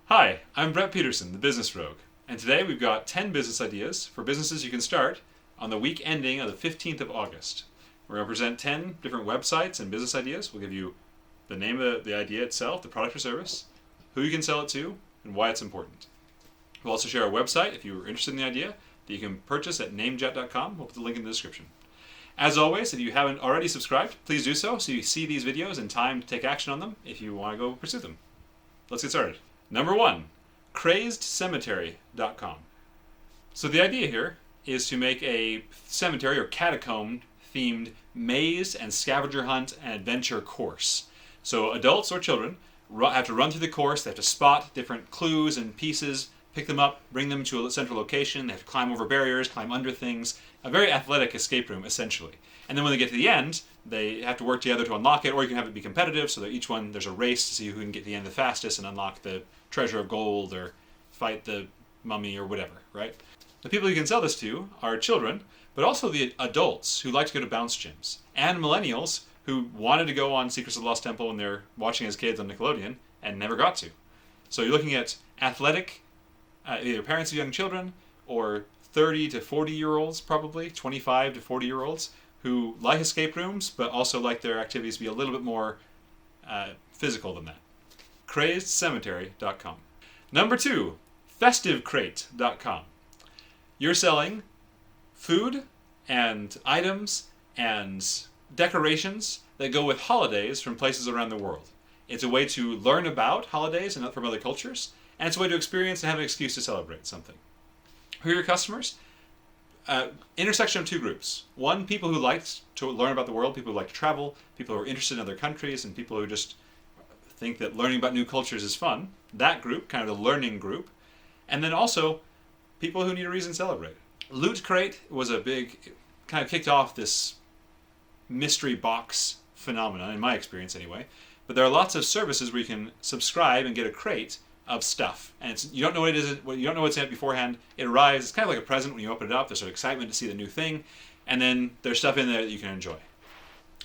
Hi, I'm Brett Peterson, the Business Rogue, and today we've got 10 business ideas for businesses you can start on the week ending on the 15th of August. We're going to present 10 different websites and business ideas. We'll give you the name of the idea itself, the product or service, who you can sell it to, and why it's important. We'll also share our website if you're interested in the idea that you can purchase at namejet.com. We'll put the link in the description. As always, if you haven't already subscribed, please do so you see these videos in time to take action on them if you want to go pursue them. Let's get started. Number 1, crazedcemetery.com. So the idea here is to make a cemetery or catacomb themed maze and scavenger hunt and adventure course. So adults or children have to run through the course, they have to spot different clues and pieces, pick them up, bring them to a central location, they have to climb over barriers, climb under things. A very athletic escape room, essentially. And then when they get to the end, they have to work together to unlock it, or you can have it be competitive, so that each one, there's a race to see who can get to the end the fastest and unlock the treasure of gold, or fight the mummy, or whatever, right? The people you can sell this to are children, but also the adults who like to go to bounce gyms, and millennials who wanted to go on Secrets of the Lost Temple when they're watching as kids on Nickelodeon, and never got to. So you're looking at athletic, either parents of young children, or 30 to 40-year-olds, probably, 25 to 40-year-olds, who like escape rooms, but also like their activities to be a little bit more physical than that. crazedcemetery.com. Number 2, festivecrate.com. You're selling food and items and decorations that go with holidays from places around the world. It's a way to learn about holidays and from other cultures, and it's a way to experience and have an excuse to celebrate something. Who are your customers? Intersection of two groups. One, people who like to learn about the world, people who like to travel, people who are interested in other countries, and people who just think that learning about new cultures is fun. That group, kind of the learning group. And then also, people who need a reason to celebrate. Loot Crate was a big, kind of kicked off this mystery box phenomenon, in my experience anyway. But there are lots of services where you can subscribe and get a crate of stuff, and you don't know what it is. You don't know what's in it beforehand. It arrives. It's kind of like a present when you open it up. There's sort of excitement to see the new thing, and then there's stuff in there that you can enjoy.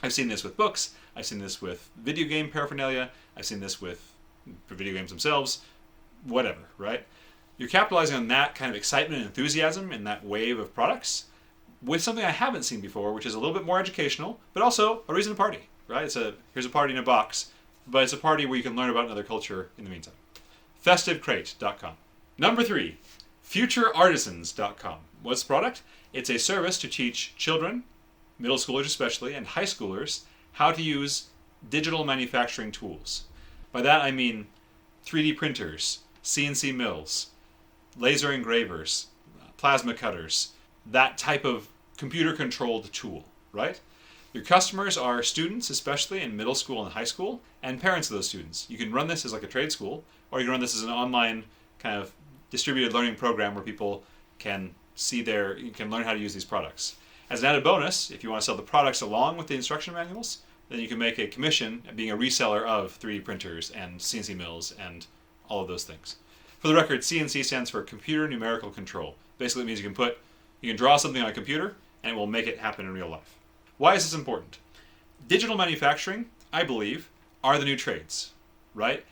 I've seen this with books. I've seen this with video game paraphernalia. I've seen this with video games themselves. Whatever, right? You're capitalizing on that kind of excitement and enthusiasm in that wave of products with something I haven't seen before, which is a little bit more educational, but also a reason to party, right? Here's a party in a box, but it's a party where you can learn about another culture in the meantime. festivecrate.com. Number 3, futureartisans.com. What's the product? It's a service to teach children, middle schoolers especially, and high schoolers how to use digital manufacturing tools. By that I mean 3D printers, CNC mills, laser engravers, plasma cutters, that type of computer-controlled tool, right? Your customers are students, especially in middle school and high school, and parents of those students. You can run this as like a trade school, or you can run this as an online kind of distributed learning program where people can learn how to use these products. As an added bonus, if you want to sell the products along with the instruction manuals, then you can make a commission being a reseller of 3D printers and CNC mills and all of those things. For the record, CNC stands for Computer Numerical Control. Basically, it means you can draw something on a computer and it will make it happen in real life. Why is this important? Digital manufacturing, I believe, are the new trades, right?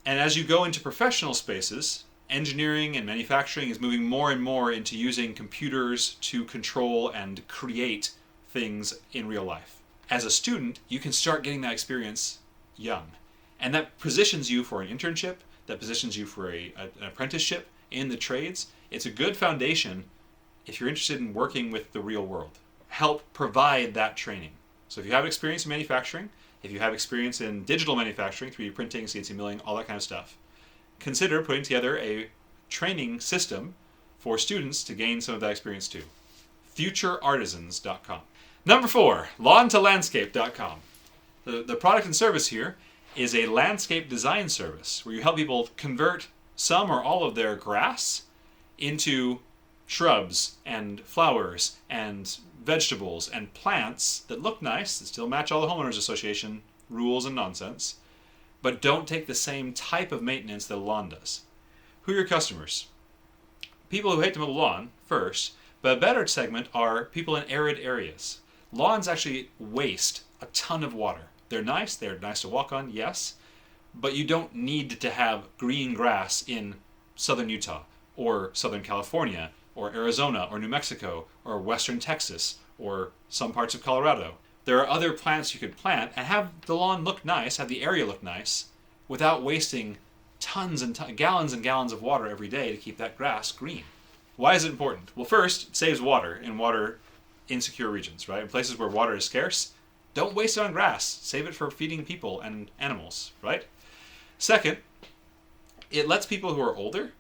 And as you go into professional spaces, engineering and manufacturing is moving more and more into using computers to control and create things in real life. As a student, you can start getting that experience young. And that positions you for an internship, that positions you for an apprenticeship in the trades. It's a good foundation if you're interested in working with the real world. Help provide that training. So if you have experience in manufacturing, if you have experience in digital manufacturing, 3D printing, CNC milling, all that kind of stuff, consider putting together a training system for students to gain some of that experience too. futureartisans.com. Number 4, lawntolandscape.com. The product and service here is a landscape design service where you help people convert some or all of their grass into shrubs and flowers and vegetables and plants that look nice, that still match all the homeowners association rules and nonsense, but don't take the same type of maintenance that a lawn does. Who are your customers? People who hate to mow the lawn, first, but a better segment are people in arid areas. Lawns actually waste a ton of water. They're nice to walk on, yes, but you don't need to have green grass in southern Utah or southern California or Arizona or New Mexico or western Texas or some parts of Colorado. There are other plants you could plant and have the lawn look nice, have the area look nice, without wasting tons and gallons and gallons of water every day to keep that grass green. Why is it important? Well, first, it saves water in water insecure regions, right? In places where water is scarce, don't waste it on grass. Save it for feeding people and animals, right? Second, it lets people who are older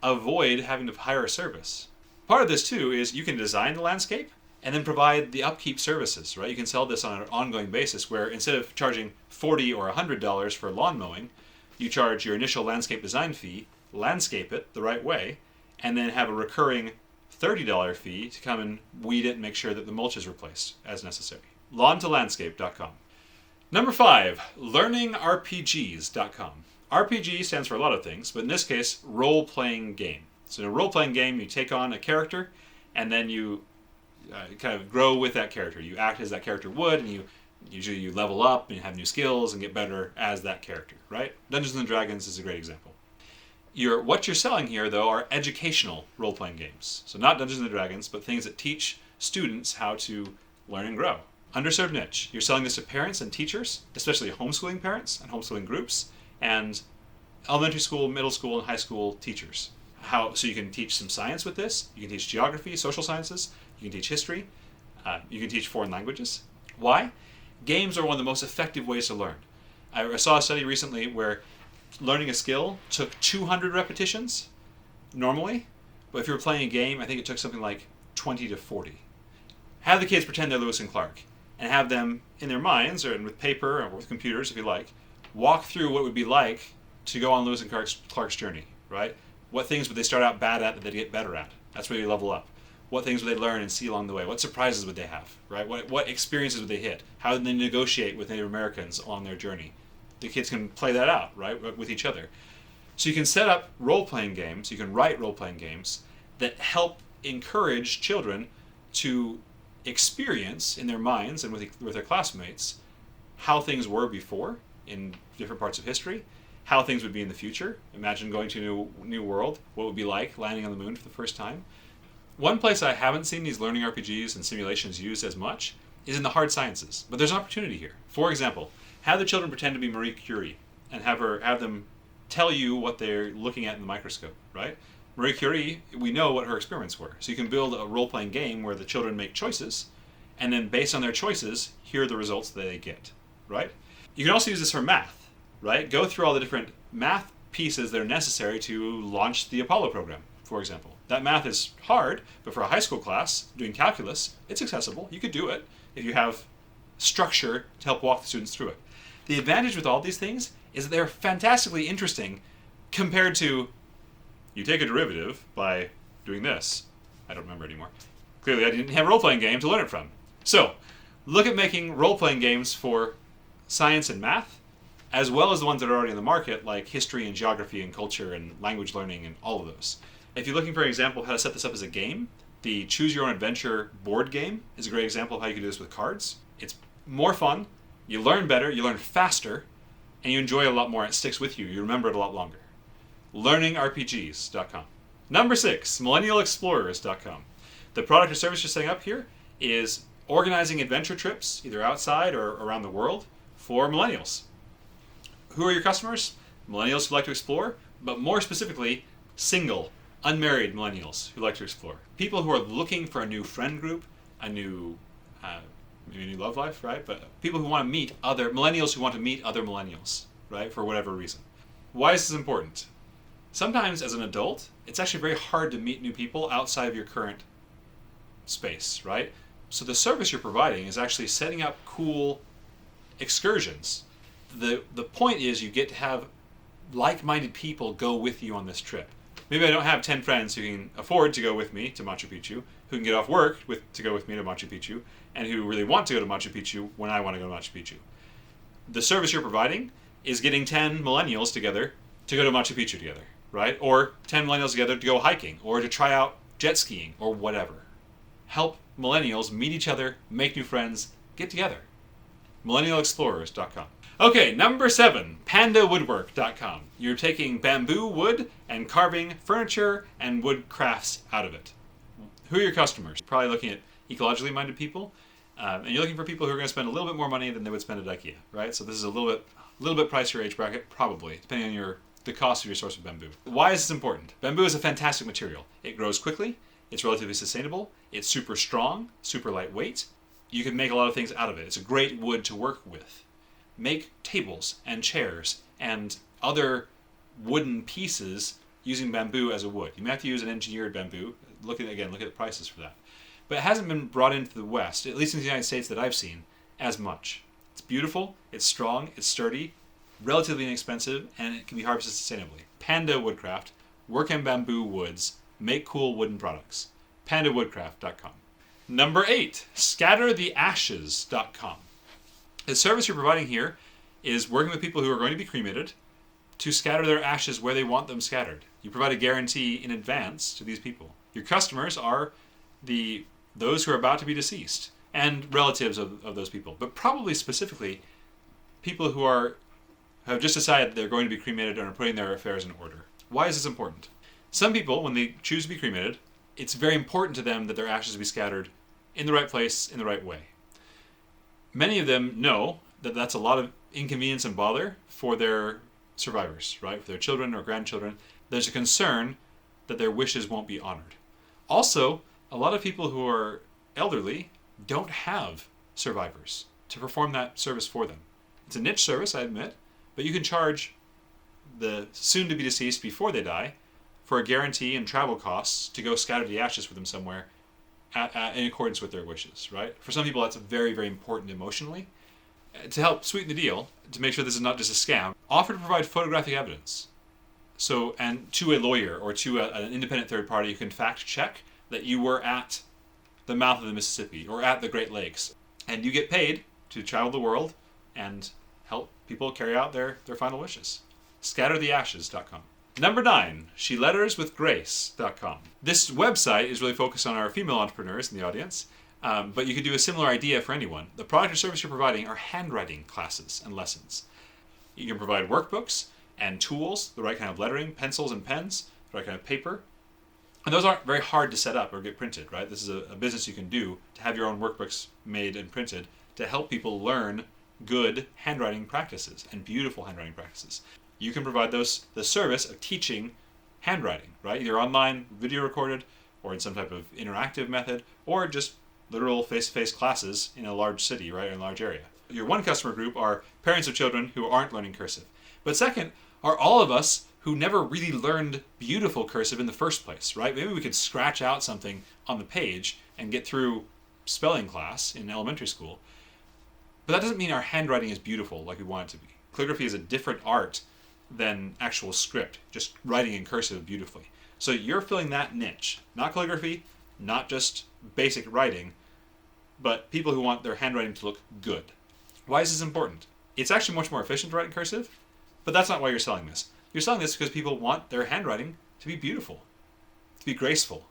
avoid having to hire a service. Part of this, too, is you can design the landscape and then provide the upkeep services, right? You can sell this on an ongoing basis where instead of charging $40 or $100 for lawn mowing, you charge your initial landscape design fee, landscape it the right way, and then have a recurring $30 fee to come and weed it and make sure that the mulch is replaced as necessary. LawnToLandscape.com. Number 5, LearningRPGs.com. RPG stands for a lot of things, but in this case, role-playing game. So in a role-playing game, you take on a character, and then you kind of grow with that character. You act as that character would, and you level up and you have new skills and get better as that character, right? Dungeons and Dragons is a great example. What you're selling here, though, are educational role-playing games. So not Dungeons and Dragons, but things that teach students how to learn and grow. Underserved niche. You're selling this to parents and teachers, especially homeschooling parents and homeschooling groups, and elementary school, middle school, and high school teachers. So you can teach some science with this. You can teach geography, social sciences. You can teach history. You can teach foreign languages. Why? Games are one of the most effective ways to learn. I saw a study recently where learning a skill took 200 repetitions normally, but if you were playing a game, I think it took something like 20 to 40. Have the kids pretend they're Lewis and Clark, and have them in their minds, or with paper, or with computers if you like, walk through what it would be like to go on Lewis and Clark's journey, right? What things would they start out bad at that they'd get better at? That's where you level up. What things would they learn and see along the way? What surprises would they have, right? What experiences would they hit? How did they negotiate with Native Americans on their journey? The kids can play that out, right, with each other. So you can set up role-playing games, you can write role-playing games that help encourage children to experience in their minds and with their classmates how things were before in different parts of history, how things would be in the future. Imagine going to a new world, what it would be like landing on the moon for the first time. One place I haven't seen these learning RPGs and simulations used as much is in the hard sciences, but there's an opportunity here. For example, have the children pretend to be Marie Curie and have them tell you what they're looking at in the microscope, right? Marie Curie, we know what her experiments were. So you can build a role-playing game where the children make choices, and then based on their choices, here are the results that they get, right? You can also use this for math, right? Go through all the different math pieces that are necessary to launch the Apollo program, for example. That math is hard, but for a high school class doing calculus, it's accessible. You could do it if you have structure to help walk the students through it. The advantage with all these things is that they're fantastically interesting compared to you take a derivative by doing this. I don't remember anymore. Clearly I didn't have a role-playing game to learn it from. So, look at making role-playing games for science and math, as well as the ones that are already in the market, like history and geography and culture and language learning and all of those. If you're looking for an example of how to set this up as a game, the Choose Your Own Adventure board game is a great example of how you can do this with cards. It's more fun, you learn better, you learn faster, and you enjoy it a lot more. It sticks with you. You remember it a lot longer. LearningRPGs.com. Number 6, MillennialExplorers.com. The product or service you're setting up here is organizing adventure trips, either outside or around the world, for millennials. Who are your customers? Millennials who like to explore, but more specifically, single, unmarried millennials who like to explore. People who are looking for a new friend group, maybe a new love life, right? But people who want to meet millennials who want to meet other millennials, right? For whatever reason. Why is this important? Sometimes as an adult, it's actually very hard to meet new people outside of your current space, right? So the service you're providing is actually setting up cool excursions. The point is you get to have like-minded people go with you on this trip. Maybe I don't have 10 friends who can afford to go with me to Machu Picchu, who can get off work to go with me to Machu Picchu, and who really want to go to Machu Picchu when I want to go to Machu Picchu. The service you're providing is getting 10 millennials together to go to Machu Picchu together, right? Or 10 millennials together to go hiking, or to try out jet skiing, or whatever. Help millennials meet each other, make new friends, get together. MillennialExplorers.com. Okay, number 7, pandawoodwork.com. You're taking bamboo wood and carving furniture and wood crafts out of it. Who are your customers? Probably looking at ecologically minded people, and you're looking for people who are going to spend a little bit more money than they would spend at IKEA, right? So this is a little bit pricier age bracket, probably, depending on the cost of your source of bamboo. Why is this important? Bamboo is a fantastic material. It grows quickly, it's relatively sustainable, it's super strong, super lightweight. You can make a lot of things out of it. It's a great wood to work with. Make tables and chairs and other wooden pieces using bamboo as a wood. You may have to use an engineered bamboo. Look at the prices for that. But it hasn't been brought into the West, at least in the United States that I've seen, as much. It's beautiful, it's strong, it's sturdy, relatively inexpensive, and it can be harvested sustainably. Panda Woodcraft, work in bamboo woods, make cool wooden products. pandawoodcraft.com. Number 8, scattertheashes.com. The service you're providing here is working with people who are going to be cremated to scatter their ashes where they want them scattered. You provide a guarantee in advance to these people. Your customers are those who are about to be deceased and relatives of those people, but probably specifically people who have just decided they're going to be cremated and are putting their affairs in order. Why is this important? Some people, when they choose to be cremated, it's very important to them that their ashes be scattered in the right place, in the right way. Many of them know that that's a lot of inconvenience and bother for their survivors, right? For their children or grandchildren. There's a concern that their wishes won't be honored. Also, a lot of people who are elderly don't have survivors to perform that service for them. It's a niche service, I admit, but you can charge the soon-to-be deceased before they die for a guarantee and travel costs to go scatter the ashes for them somewhere in accordance with their wishes, right? For some people, that's very, very important emotionally. To help sweeten the deal, to make sure this is not just a scam, offer to provide photographic evidence. So, and to a lawyer or to an independent third party who can fact check that you were at the mouth of the Mississippi or at the Great Lakes. And you get paid to travel the world and help people carry out their final wishes. Scattertheashes.com. Number 9, sheletterswithgrace.com. This website is really focused on our female entrepreneurs in the audience, but you could do a similar idea for anyone. The product or service you're providing are handwriting classes and lessons. You can provide workbooks and tools, the right kind of lettering, pencils and pens, the right kind of paper. And those aren't very hard to set up or get printed, right? This is a business you can do to have your own workbooks made and printed to help people learn good handwriting practices and beautiful handwriting practices. You can provide the service of teaching handwriting, right? Either online, video recorded, or in some type of interactive method, or just literal face-to-face classes in a large city, right, in a large area. Your one customer group are parents of children who aren't learning cursive. But second, are all of us who never really learned beautiful cursive in the first place, right? Maybe we could scratch out something on the page and get through spelling class in elementary school. But that doesn't mean our handwriting is beautiful like we want it to be. Calligraphy is a different art than actual script, just writing in cursive beautifully. So you're filling that niche. Not calligraphy, not just basic writing, but people who want their handwriting to look good. Why is this important? It's actually much more efficient to write in cursive, but that's not why you're selling this. You're selling this because people want their handwriting to be beautiful, to be graceful.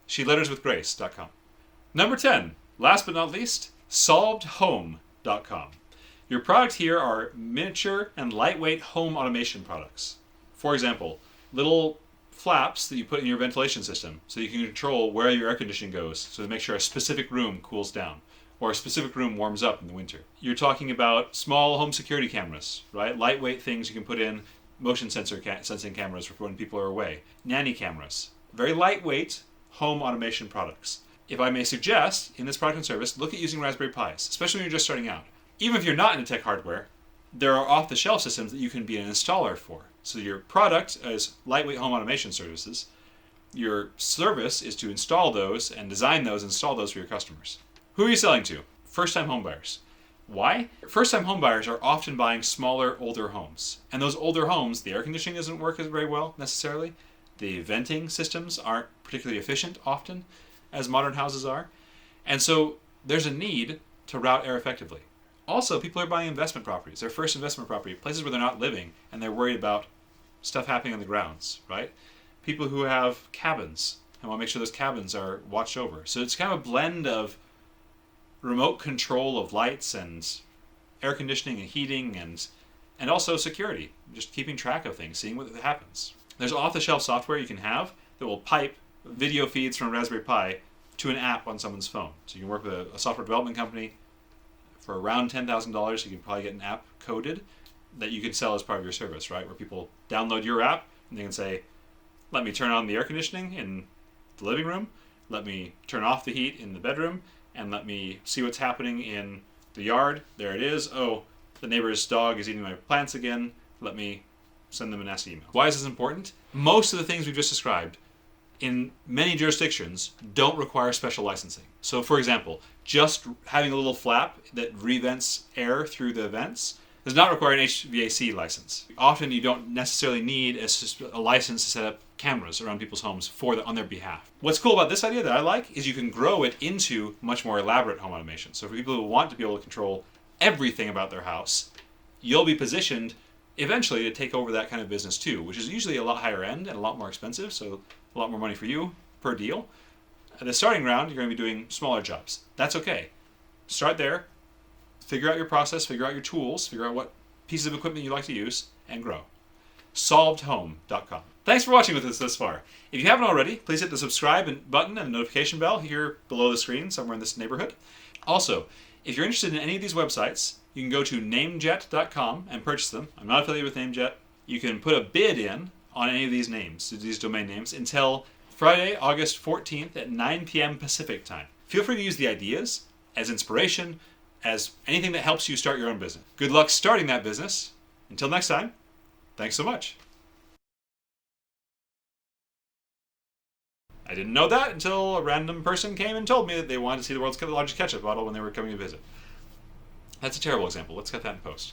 sheletterswithgrace.com. Number 10, last but not least, solvedhome.com. Your product here are miniature and lightweight home automation products. For example, little flaps that you put in your ventilation system so you can control where your air conditioning goes, so to make sure a specific room cools down or a specific room warms up in the winter. You're talking about small home security cameras, right? Lightweight things you can put in, motion sensing cameras for when people are away. Nanny cameras. Very lightweight home automation products. If I may suggest, in this product and service, look at using Raspberry Pis, especially when you're just starting out. Even if you're not into tech hardware, there are off-the-shelf systems that you can be an installer for. So your product is lightweight home automation services. Your service is to install those and design those, install those for your customers. Who are you selling to? First-time homebuyers. Why? First-time homebuyers are often buying smaller, older homes. And those older homes, the air conditioning doesn't work as very well necessarily. The venting systems aren't particularly efficient often, as modern houses are. And so there's a need to route air effectively. Also, people are buying investment properties, their first investment property, places where they're not living and they're worried about stuff happening on the grounds, right? People who have cabins and want to make sure those cabins are watched over. So it's kind of a blend of remote control of lights and air conditioning and heating and also security, just keeping track of things, seeing what happens. There's off-the-shelf software you can have that will pipe video feeds from Raspberry Pi to an app on someone's phone. So you can work with a software development company for around $10,000. You can probably get an app coded that you can sell as part of your service, right? Where people download your app and they can say, let me turn on the air conditioning in the living room, let me turn off the heat in the bedroom, and let me see what's happening in the yard. There it is. Oh, the neighbor's dog is eating my plants again. Let me send them a nasty email. Why is this important? Most of the things we've just described in many jurisdictions don't require special licensing. So for example, just having a little flap that revents air through the vents does not require an HVAC license. Often you don't necessarily need a license to set up cameras around people's homes on their behalf. What's cool about this idea that I like is you can grow it into much more elaborate home automation. So for people who want to be able to control everything about their house, you'll be positioned eventually to take over that kind of business too, which is usually a lot higher end and a lot more expensive, so a lot more money for you per deal. At the starting round, you're going to be doing smaller jobs. That's okay. Start there, figure out your process, figure out your tools, figure out what pieces of equipment you like to use, and grow. SolvedHome.com. Thanks for watching with us this far. If you haven't already, please hit the subscribe button and the notification bell here below the screen, somewhere in this neighborhood. Also, if you're interested in any of these websites, you can go to namejet.com and purchase them. I'm not affiliated with Namejet. You can put a bid in on any of these names, these domain names, until Friday, August 14th at 9 p.m. Pacific time. Feel free to use the ideas as inspiration, as anything that helps you start your own business. Good luck starting that business. Until next time, thanks so much. I didn't know that until a random person came and told me that they wanted to see the world's largest ketchup bottle when they were coming to visit. That's a terrible example. Let's cut that in post.